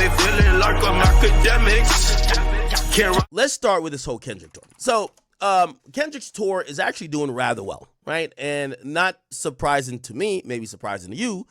me feeling like I'm Akademiks. Let's start with this whole Kendrick tour. So, Kendrick's tour is actually doing rather well, right? And not surprising to me, maybe surprising to you,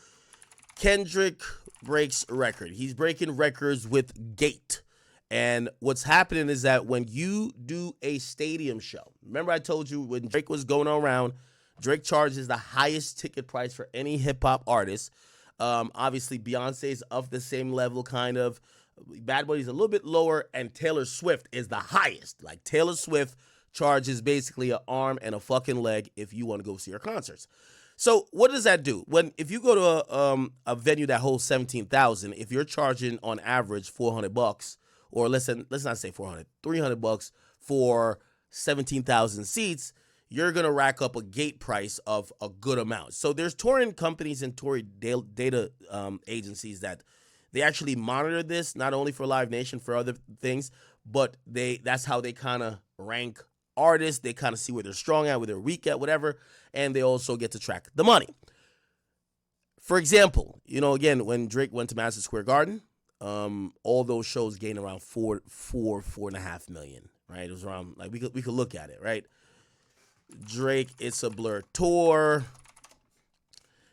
Kendrick breaks a record. He's breaking records with gate. And what's happening is that when you do a stadium show, remember I told you when Drake was going around, Drake charges the highest ticket price for any hip-hop artist. Obviously, Beyonce's of the same level, kind of. Bad Bunny's a little bit lower, and Taylor Swift is the highest. Like, Taylor Swift charges basically an arm and a fucking leg if you want to go see her concerts. So what does that do? If you go to a venue that holds 17,000, if you're charging on average $400, or let's not say 400, $300 for 17,000 seats, you're going to rack up a gate price of a good amount. So there's touring companies and touring data agencies that they actually monitor this, not only for Live Nation, for other things, but that's how they kind of rank artists. They kind of see where they're strong at, where they're weak at, whatever, and they also get to track the money. For example, again, when Drake went to Madison Square Garden, all those shows gained around 4.5 million, right? It was around, like, we could look at it, right? Drake, It's a Blur tour.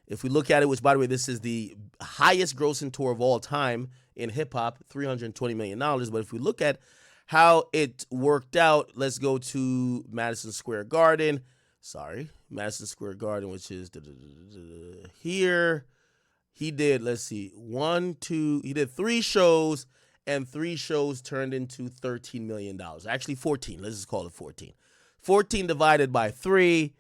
If we look at it, which, by the way, this is the highest grossing tour of all time in hip-hop, $320 million. But if we look at how it worked out, let's go to Madison Square Garden. Madison Square Garden, which is here. He did, he did 3 shows, and 3 shows turned into $13 million. Actually, 14. Let's just call it 14. 14 divided by 3,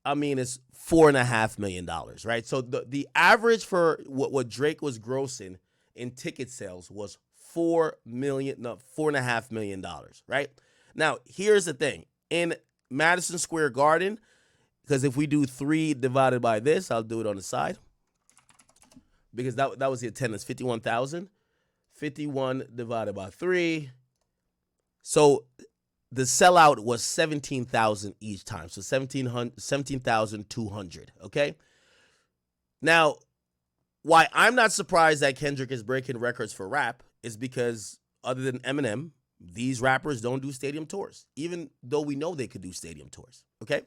it's $4.5 million, right? So the average for what Drake was grossing in ticket sales was $4.5 million, right? Now, here's the thing. In Madison Square Garden, because if we do 3 divided by this, I'll do it on the side, because that was the attendance, 51,000. 51 divided by 3. So the sellout was 17,000 each time. So 17,200, okay? Now, why I'm not surprised that Kendrick is breaking records for rap is because other than Eminem, these rappers don't do stadium tours, even though we know they could do stadium tours, okay?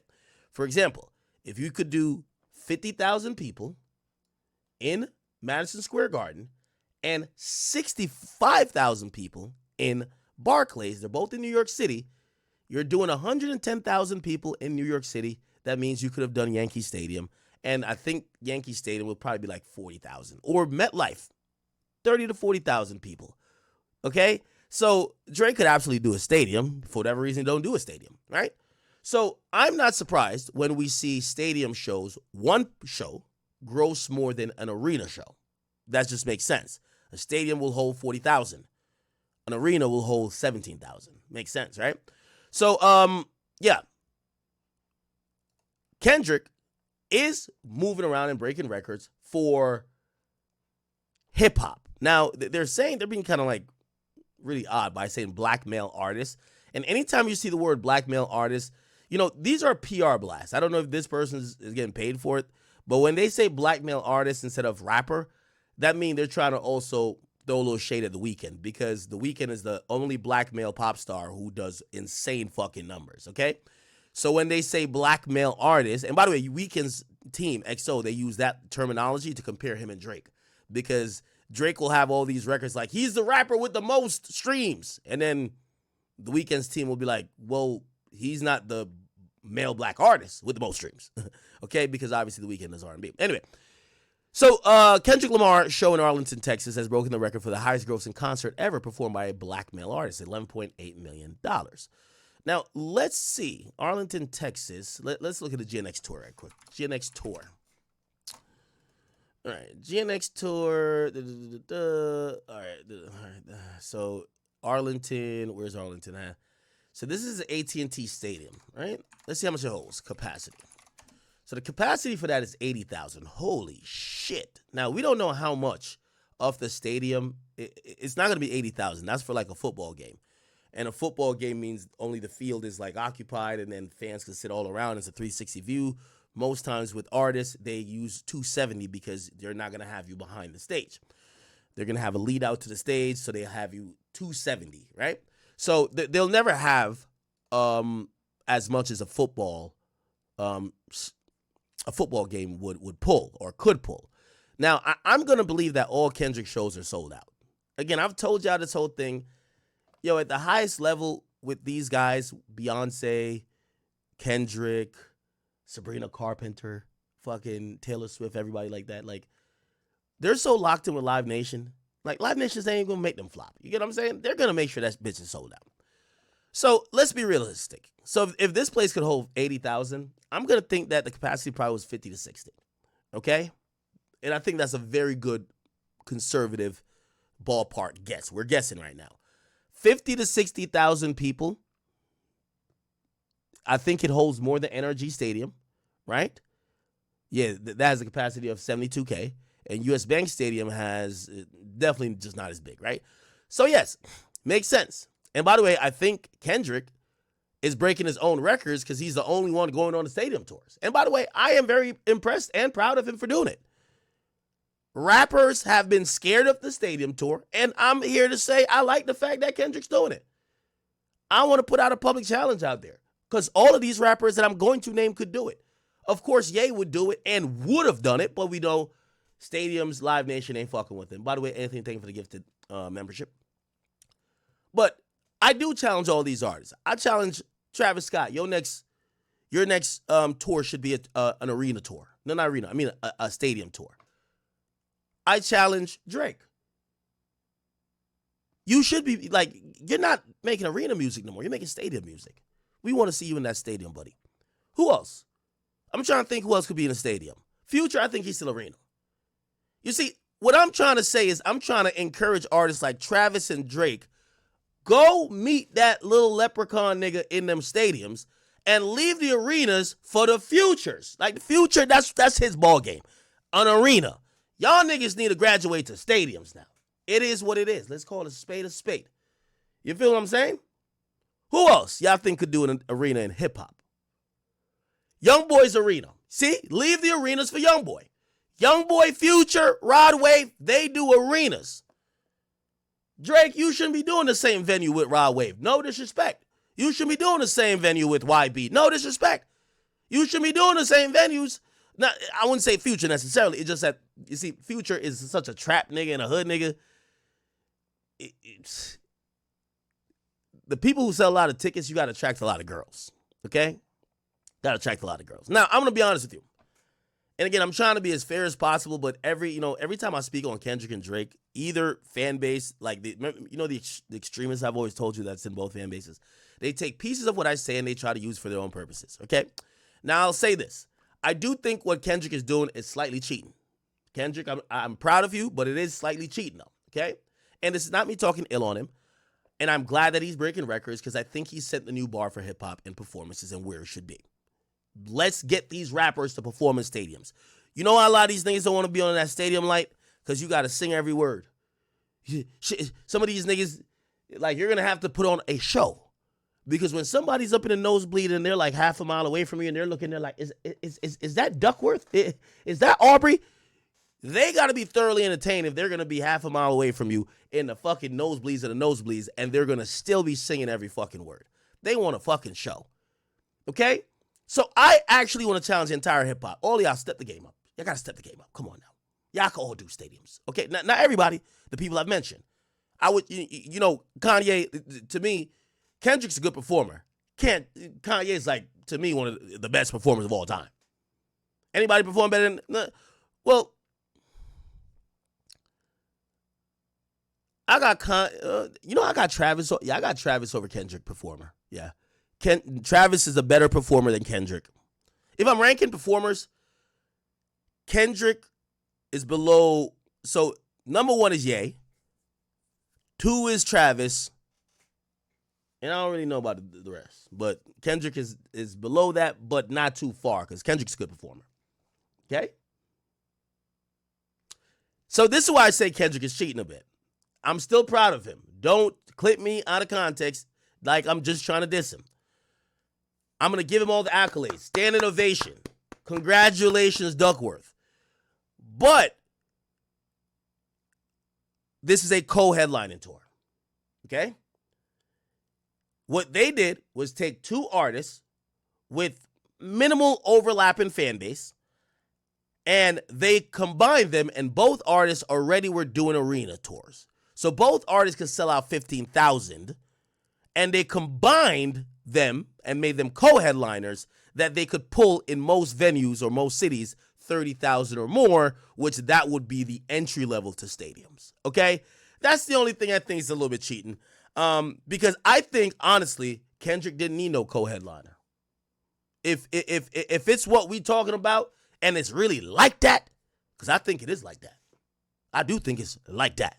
For example, if you could do 50,000 people in Madison Square Garden and 65,000 people in Barclays, they're both in New York City, you're doing 110,000 people in New York City. That means you could have done Yankee Stadium, and I think Yankee Stadium would probably be like 40,000, or MetLife, 30 to 40,000 people, okay? So Drake could absolutely do a stadium. For whatever reason, don't do a stadium, right? So I'm not surprised when we see stadium shows, one show gross more than an arena show. That just makes sense. A stadium will hold 40,000. An arena will hold 17,000. Makes sense, right? So, yeah. Kendrick is moving around and breaking records for hip-hop. Now, they're being kind of like really odd by saying black male artists. And anytime you see the word black male artist, these are PR blasts. I don't know if this person is getting paid for it, but when they say black male artist instead of rapper, that means they're trying to also throw a little shade at The Weeknd, because The Weeknd is the only black male pop star who does insane fucking numbers, okay? So when they say black male artist, and by the way, Weeknd's team, XO, they use that terminology to compare him and Drake, because Drake will have all these records like, he's the rapper with the most streams, and then The Weeknd's team will be like, well, he's not the male black artist with the most streams, okay? Because obviously The Weeknd is R&B. Anyway, so Kendrick Lamar's show in Arlington, Texas has broken the record for the highest grossing concert ever performed by a black male artist, $11.8 million. Now, let's see. Arlington, Texas. Let's look at the GNX tour right quick. GNX tour. All right. GNX tour. All right. So Arlington. Where's Arlington at? So this is the AT&T Stadium, right? Let's see how much it holds. Capacity. So the capacity for that is 80,000. Holy shit. Now, we don't know how much of the stadium. It's not going to be 80,000. That's for like a football game. And a football game means only the field is like occupied and then fans can sit all around. It's a 360 view. Most times with artists, they use 270 because they're not going to have you behind the stage. They're going to have a lead out to the stage, so they'll have you 270, right? So they'll never have as much as a football game would pull or could pull. Now, I'm going to believe that all Kendrick shows are sold out. Again, I've told y'all this whole thing. Yo, at the highest level with these guys, Beyonce, Kendrick, Sabrina Carpenter, fucking Taylor Swift, everybody like that, like, they're so locked in with Live Nation. Like, Live Nation's ain't going to make them flop. You get what I'm saying? They're going to make sure that bitch is sold out. So, let's be realistic. So, if this place could hold 80,000, I'm going to think that the capacity probably was 50 to 60. Okay? And I think that's a very good conservative ballpark guess. We're guessing right now. 50 to 60,000 people. I think it holds more than NRG Stadium, right? Yeah, that has a capacity of 72K. And US Bank Stadium has definitely just not as big, right? So, yes, makes sense. And by the way, I think Kendrick is breaking his own records because he's the only one going on the stadium tours. And by the way, I am very impressed and proud of him for doing it. Rappers have been scared of the stadium tour, and I'm here to say I like the fact that Kendrick's doing it. I want to put out a public challenge out there because all of these rappers that I'm going to name could do it. Of course, Ye would do it and would have done it, but we know stadiums, Live Nation ain't fucking with him. By the way, Anthony, thank you for the gifted membership. But I do challenge all these artists. I challenge Travis Scott. Your next tour should be an arena tour. No, not arena. I mean a stadium tour. I challenge Drake. You should be, like, you're not making arena music no more. You're making stadium music. We want to see you in that stadium, buddy. Who else? I'm trying to think who else could be in a stadium. Future, I think he's still arena. You see, what I'm trying to say is I'm trying to encourage artists like Travis and Drake, go meet that little leprechaun nigga in them stadiums and leave the arenas for the futures. Like, the future, that's his ball game. An arena. Y'all niggas need to graduate to stadiums now. It is what it is. Let's call it a spade a spade. You feel what I'm saying? Who else y'all think could do an arena in hip-hop? Youngboy's arena. See? Leave the arenas for Youngboy. Youngboy, Future, Rod Wave, they do arenas. Drake, you shouldn't be doing the same venue with Rod Wave. No disrespect. You shouldn't be doing the same venue with YB. No disrespect. You shouldn't be doing the same venues. Now, I wouldn't say Future necessarily. It's just that, you see, Future is such a trap nigga and a hood nigga. The people who sell a lot of tickets, you got to attract a lot of girls. Okay? Got to attract a lot of girls. Now, I'm going to be honest with you. And again, I'm trying to be as fair as possible, but every time I speak on Kendrick and Drake, either fan base, like, the extremists I've always told you that's in both fan bases, they take pieces of what I say and they try to use for their own purposes. Okay? Now, I'll say this. I do think what Kendrick is doing is slightly cheating. Kendrick, I'm proud of you, but it is slightly cheating though, okay? And this is not me talking ill on him. And I'm glad that he's breaking records because I think he set the new bar for hip-hop and performances and where it should be. Let's get these rappers to perform in stadiums. You know why a lot of these niggas don't want to be on that stadium light? Because you got to sing every word. Some of these niggas, like, you're going to have to put on a show. Because when somebody's up in the nosebleed and they're like half a mile away from you and they're looking, they're like, is that Duckworth? Is that Aubrey? They got to be thoroughly entertained if they're going to be half a mile away from you in the fucking nosebleeds of the nosebleeds and they're going to still be singing every fucking word. They want a fucking show. Okay? So I actually want to challenge the entire hip-hop. All y'all step the game up. Y'all got to step the game up. Come on now. Y'all can all do stadiums. Okay? Not everybody. The people I've mentioned. I would, Kanye, to me, Kendrick's a good performer. Kanye's, like, to me, one of the best performers of all time. Anybody perform better than... Well, I got Travis. Yeah, I got Travis over Kendrick performer. Yeah. Travis is a better performer than Kendrick. If I'm ranking performers, Kendrick is below. So, number one is Ye. 2 is Travis. And I don't really know about the rest. But Kendrick is below that, but not too far, because Kendrick's a good performer. Okay? So this is why I say Kendrick is cheating a bit. I'm still proud of him. Don't clip me out of context like I'm just trying to diss him. I'm going to give him all the accolades. Standing ovation. Congratulations, Duckworth. But this is a co-headlining tour. Okay? What they did was take two artists with minimal overlapping fan base, and they combined them, and both artists already were doing arena tours. So both artists could sell out 15,000, and they combined them and made them co-headliners that they could pull in most venues or most cities 30,000 or more, which that would be the entry level to stadiums. Okay? That's the only thing I think is a little bit cheating. Because I think, honestly, Kendrick didn't need no co-headliner. If it's what we talking about and it's really like that, because I think it is like that. I do think it's like that.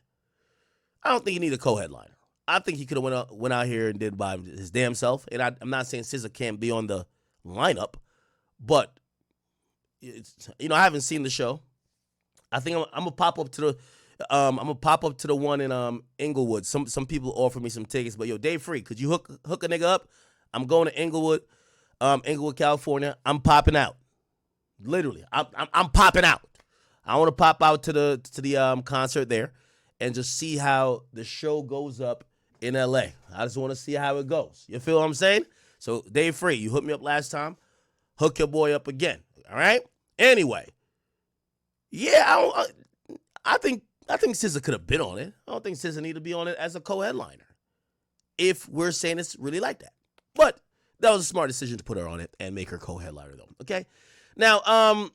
I don't think he need a co-headliner. I think he could have went out here and did by his damn self. And I'm not saying SZA can't be on the lineup, but I haven't seen the show. I think I'm gonna pop up to the one in Inglewood. Some people offer me some tickets, but yo, Dave Free, could you hook a nigga up? I'm going to Inglewood, California. I'm popping out. Literally, I'm popping out. I want to pop out to the concert there and just see how the show goes up in LA. I just want to see how it goes. You feel what I'm saying? So Dave Free, you hooked me up last time. Hook your boy up again. All right. Anyway, yeah, I think SZA could have been on it. I don't think SZA need to be on it as a co-headliner, if we're saying it's really like that. But that was a smart decision to put her on it and make her co-headliner, though. Okay. Now,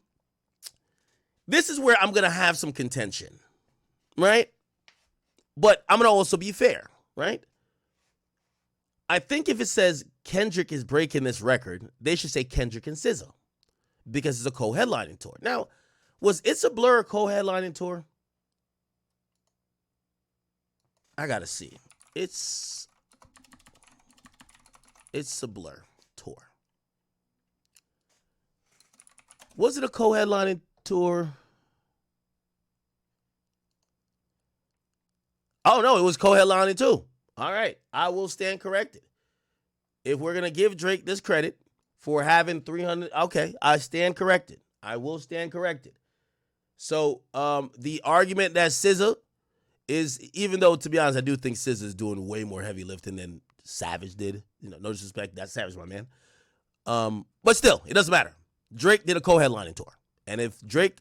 this is where I'm gonna have some contention, right? But I'm gonna also be fair, right? I think if it says Kendrick is breaking this record, they should say Kendrick and SZA, because it's a co-headlining tour. Now, was It's a Blur a co-headlining tour? I gotta see. It's a Blur tour. Was it a co-headlining tour? Oh, no, it was co-headlining too. All right, I will stand corrected. If we're going to give Drake this credit for having 300, okay, I stand corrected. I will stand corrected. So the argument that SZA is, even though, to be honest, I do think SZA is doing way more heavy lifting than Savage did. No disrespect, that's Savage, my man. But still, it doesn't matter. Drake did a co-headlining tour. And if Drake,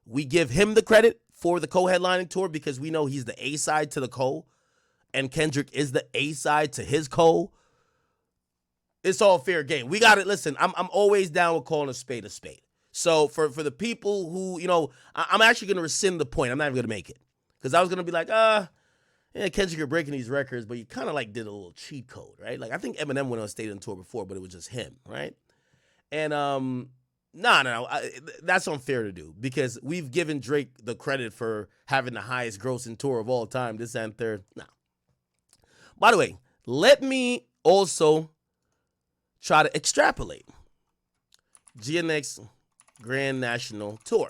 we give him the credit for the co-headlining tour because we know he's the A-side to the co, and Kendrick is the A-side to his co, it's all fair game. We got it. Listen, I'm always down with calling a spade a spade. So for the people who, I'm actually going to rescind the point. I'm not even going to make it. Because I was going to be like, yeah, Kendrick, you're breaking these records, but you kind of like did a little cheat code, right? Like I think Eminem went on a stadium tour before, but it was just him, right? And no, that's unfair to do because we've given Drake the credit for having the highest grossing tour of all time, this and third. No. By the way, let me also try to extrapolate. GNX Grand National Tour.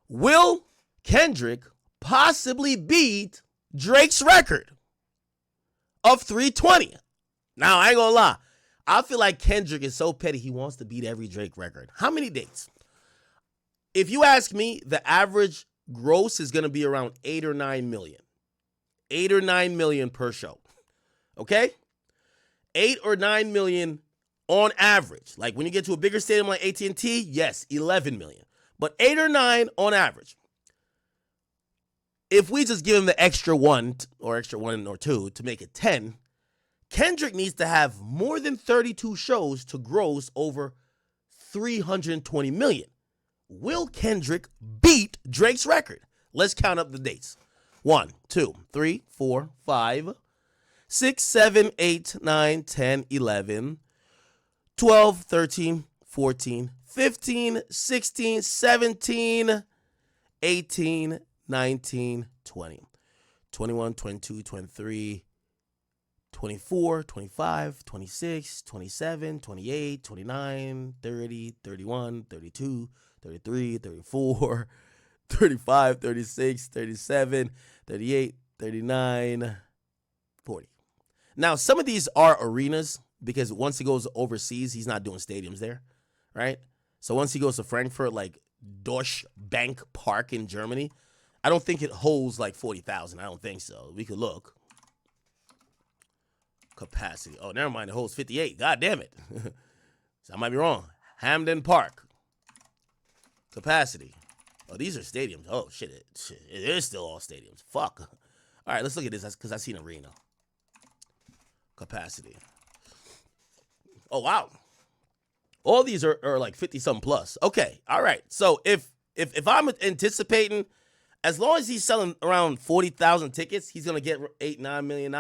Will Kendrick possibly beat Drake's record of 320? Now, I ain't gonna lie. I feel like Kendrick is so petty, he wants to beat every Drake record. How many dates? If you ask me, the average gross is gonna be around 8 or 9 million. 8 or 9 million per show. Okay? 8 or 9 million on average. Like when you get to a bigger stadium like AT&T, yes, 11 million. But 8 or 9 on average. If we just give him the extra one or two to make it 10, Kendrick needs to have more than 32 shows to gross over 320 million. Will Kendrick beat Drake's record? Let's count up the dates. 1, 2, 3, 4, 5, 6, 7, 8, 9, 10, 11, 12, 13, 14, 15, 16, 17, 18, 19, 20, 21, 22, 23, 24, 25, 26, 27, 28, 29, 30, 31, 32, 33, 34, 35, 36, 37, 38, 39, 40. Now, some of these are arenas because once he goes overseas, he's not doing stadiums there, right? So once he goes to Frankfurt, like Deutsche Bank Park in Germany, I don't think it holds like 40,000. I don't think so. We could look. Capacity. Oh, never mind. It holds 58. God damn it. So I might be wrong. Hamden Park. Capacity. Oh, these are stadiums. Oh, shit. It is still all stadiums. Fuck. All right, let's look at this because I seen arena. Capacity. Oh, wow. All these are like 50-something plus. Okay. All right. So if I'm anticipating, as long as he's selling around 40,000 tickets, he's going to get $8-9 million.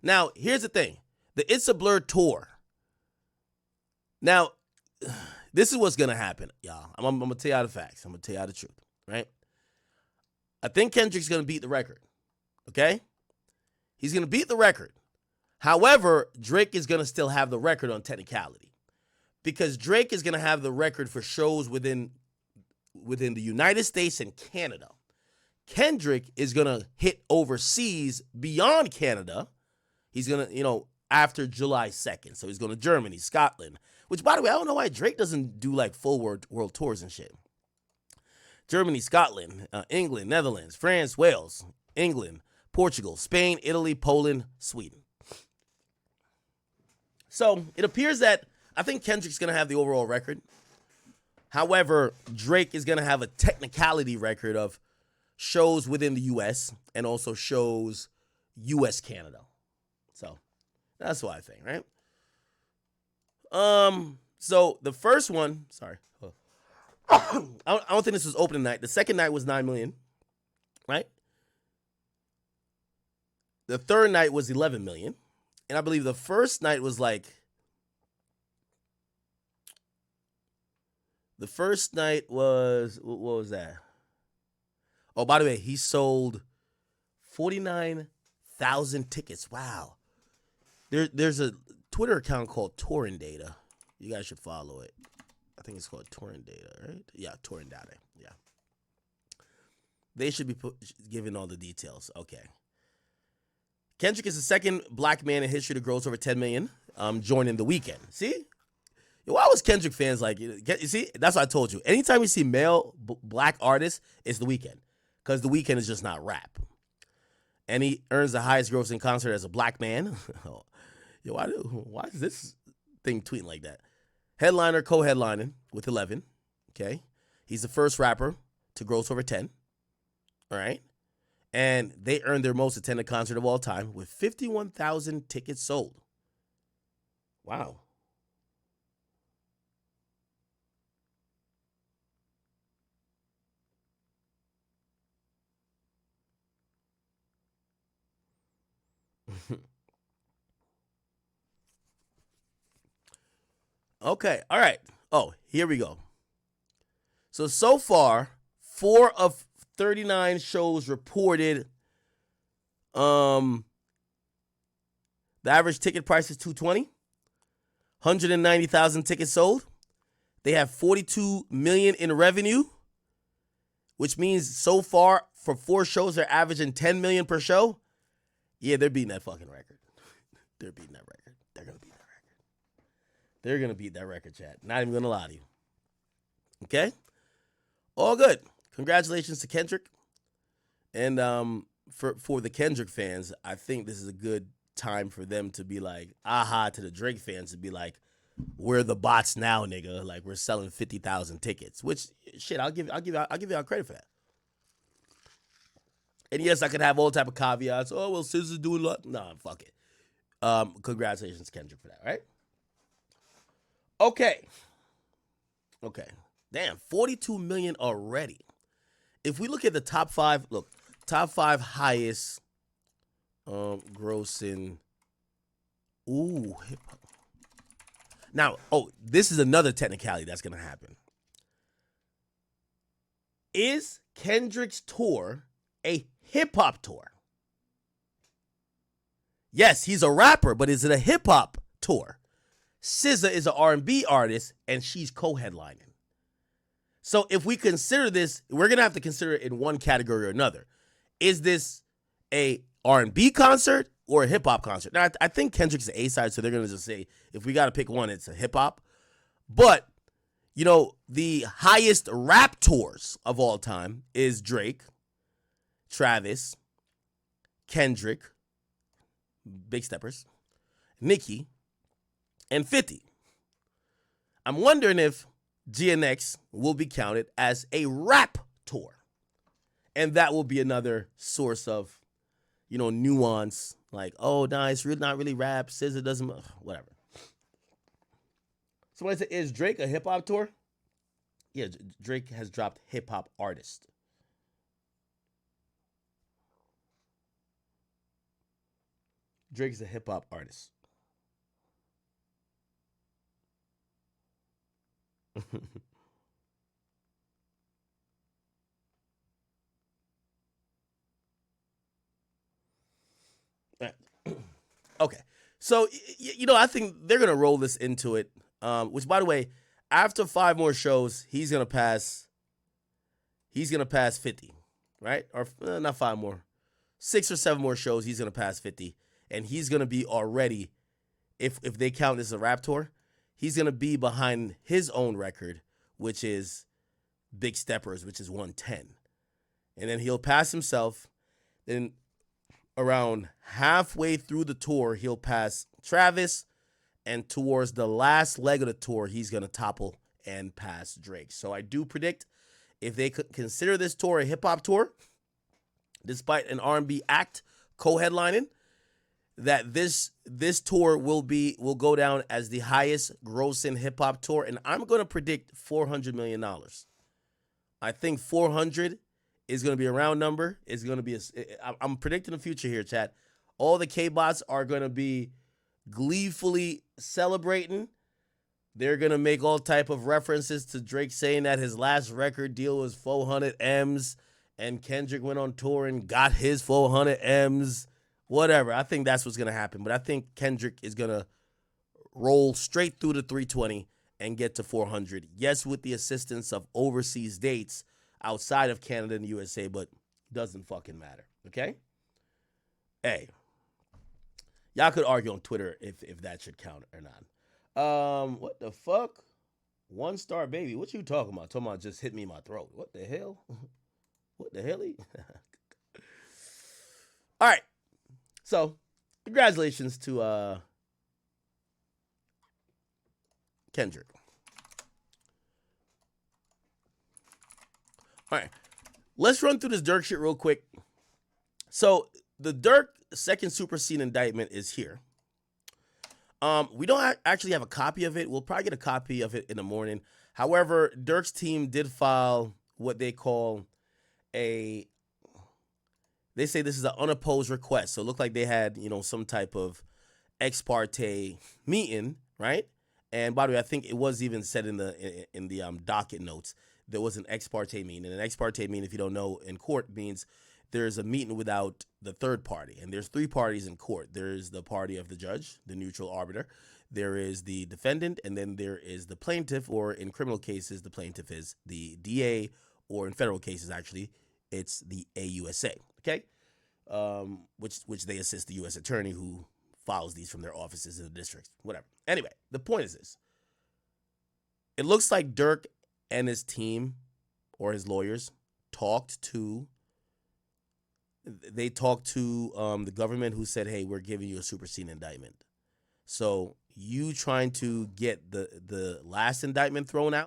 Now, here's the thing. The It's a Blur tour. Now, this is what's going to happen, y'all. I'm going to tell y'all the facts. I'm going to tell y'all the truth, right? I think Kendrick's going to beat the record, okay? He's going to beat the record. However, Drake is going to still have the record on technicality because Drake is going to have the record for shows within the United States and Canada. Kendrick is going to hit overseas beyond Canada. He's going to, after July 2nd. So he's going to Germany, Scotland, which, by the way, I don't know why Drake doesn't do like full world tours and shit. Germany, Scotland, England, Netherlands, France, Wales, England, Portugal, Spain, Italy, Poland, Sweden. So it appears that I think Kendrick's going to have the overall record. However, Drake is going to have a technicality record of shows within the U.S. and also shows U.S. Canada. So that's what I think, right? So the first one, sorry. I don't think this was opening night. The second night was 9 million, right? The third night was 11 million. And I believe the first night was like, what was that? Oh, by the way, he sold 49,000 tickets. Wow. There's a Twitter account called Touring Data. You guys should follow it. I think it's called Touring Data, right? Yeah, Touring Data. Yeah. They should be giving all the details. Okay. Kendrick is the second black man in history to gross over 10 million, joining The Weeknd. See? Yo, why was Kendrick fans like, you see? That's what I told you. Anytime you see male black artists, it's The Weeknd. Because The Weeknd is just not rap. And he earns the highest grossing concert as a black man. Yo, why is this thing tweeting like that? Headliner, co-headlining with 11. Okay. He's the first rapper to gross over 10. All right. And they earned their most attended concert of all time with 51,000 tickets sold. Wow. Okay. All right. Oh, here we go. So far, 4 of 39 shows reported. The average ticket price is $220. 190,000 tickets sold. They have 42 million in revenue, which means so far for 4 shows they're averaging 10 million per show. Yeah, they're beating that fucking record. They're beating that record. They're gonna beat that record. They're gonna beat that record, chat. Not even gonna lie to you. Okay, all good. Congratulations to Kendrick. And for the Kendrick fans, I think this is a good time for them to be like, aha, to the Drake fans to be like, we're the bots now, nigga. Like, we're selling 50,000 tickets. Which shit, I'll give y'all credit for that. And yes, I could have all type of caveats. Oh, well, SZA's doing a lot. Nah, fuck it. Congratulations, Kendrick, for that, right? Okay. Damn, 42 million already. If we look at the top 5, top 5 highest grossing. Ooh, hip hop. Now, this is another technicality that's gonna happen. Is Kendrick's tour a hip hop tour? Yes, he's a rapper, but is it a hip hop tour? SZA is an R&B artist, and she's co-headlining. So if we consider this, we're gonna have to consider it in one category or another. Is this a R&B concert or a hip hop concert? Now, I think Kendrick's the A side, so they're gonna just say if we gotta pick one, it's a hip hop. But the highest rap tours of all time is Drake. Travis, Kendrick, Big Steppers, Nicki, and 50. I'm wondering if GNX will be counted as a rap tour. And that will be another source of, nuance. Like, oh, nah, it's really not really rap. SZA doesn't, whatever. Somebody said, is Drake a hip hop tour? Yeah, Drake has dropped hip hop artist. Drake is a hip hop artist. Okay, so I think they're gonna roll this into it. Which, by the way, after 5 more shows, he's gonna pass. He's gonna pass 50, right? Or not 5 more, 6 or 7 more shows. He's gonna pass 50, and he's gonna be already, if they count this as a rap tour, he's gonna be behind his own record, which is Big Steppers, which is 110, and then he'll pass himself. Then around halfway through the tour, he'll pass Travis, and towards the last leg of the tour, he's going to topple and pass Drake. So I do predict, if they could consider this tour a hip-hop tour, despite an R&B act co-headlining, that this tour will go down as the highest grossing hip-hop tour, and I'm going to predict $400 million. I think 400 is going to be a round number. It's going to be I'm predicting the future here, chat. All the K-bots are going to be gleefully celebrating. They're going to make all type of references to Drake saying that his last record deal was 400 M's, and Kendrick went on tour and got his 400 M's, whatever. I think that's what's going to happen. But I think Kendrick is going to roll straight through the 320 and get to 400. Yes, with the assistance of overseas dates outside of Canada and the USA, but doesn't fucking matter, okay? Hey, y'all could argue on Twitter if that should count or not. What the fuck? 1 star baby. What you talking about? Talking about just hit me in my throat. What the hell? What the hell? All right. So, congratulations to Kendrick. All right, let's run through this Durk shit real quick. So the Durk second supersede indictment is here. We don't actually have a copy of it. We'll probably get a copy of it in the morning. However, Durk's team did file what they call they say this is an unopposed request. So it looked like they had, some type of ex parte meeting, right? And by the way, I think it was even said in the docket notes, there was an ex parte meeting. And an ex parte meeting, if you don't know, in court means there's a meeting without the third party. And there's 3 parties in court. There's the party of the judge, the neutral arbiter. There is the defendant, and then there is the plaintiff, or in criminal cases, the plaintiff is the DA, or in federal cases, actually, it's the AUSA, okay? Which they assist the U.S. attorney who files these from their offices in the districts, whatever. Anyway, the point is this. It looks like Durk and his team, or his lawyers, talked to the government, who said, hey, we're giving you a superseding indictment. So you trying to get the last indictment thrown out